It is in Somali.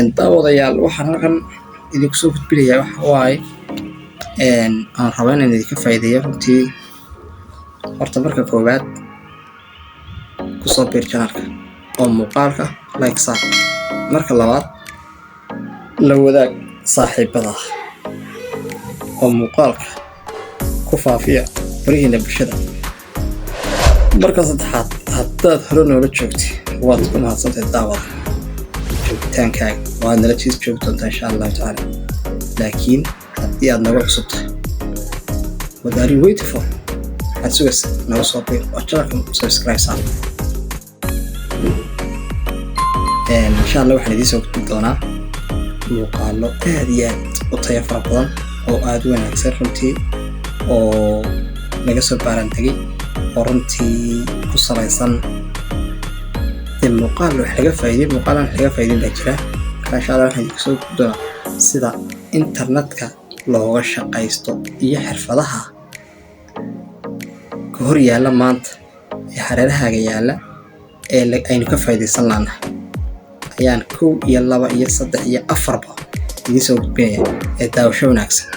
daawadayaal waxaan halkan idinku soo gudbinayaa waxa waaye aan rabaa inaan idinka faa'iideeyo runtii horta marka koowaad ku soo biir channelka oo muuqaalka like saar marka labaad la wadaag saaxiibada oo muuqaalka ku faafiya barihiina bulshada marka saddexaad haddaad hore noola joogtay waad ku mahadsantahay daawada joogitaankaaga waad nala joogi doontaa insha allahu tacaala laakiin haddii aad naga cusub tahay what are you waiting for waxaad sugaysaa naga soo biir oo channelka subscribe saar insha allah waxaan idiin soo gudbin doonaa muuqaallo aad iyo aad u tayo fara badan oo aad u wanaagsan runtii oo laga soo baaran tegay oo runtii ku salaysan muuqaal wax laga faa'iideeyo muuqaalan wax laga faa'iideyn baa jira insha allah waxaan idinku soo gudbin doonaa sida internetka looga shaqaysto iyo xirfadaha ka hor yaalla maanta ee hareerahaaga yaalla ee aynu ka faa'iideysan laanahay ayaan 1 iyo 2 iyo 3 iyo 4 idiin soo gudbinayaa ee daawasho wanaagsan.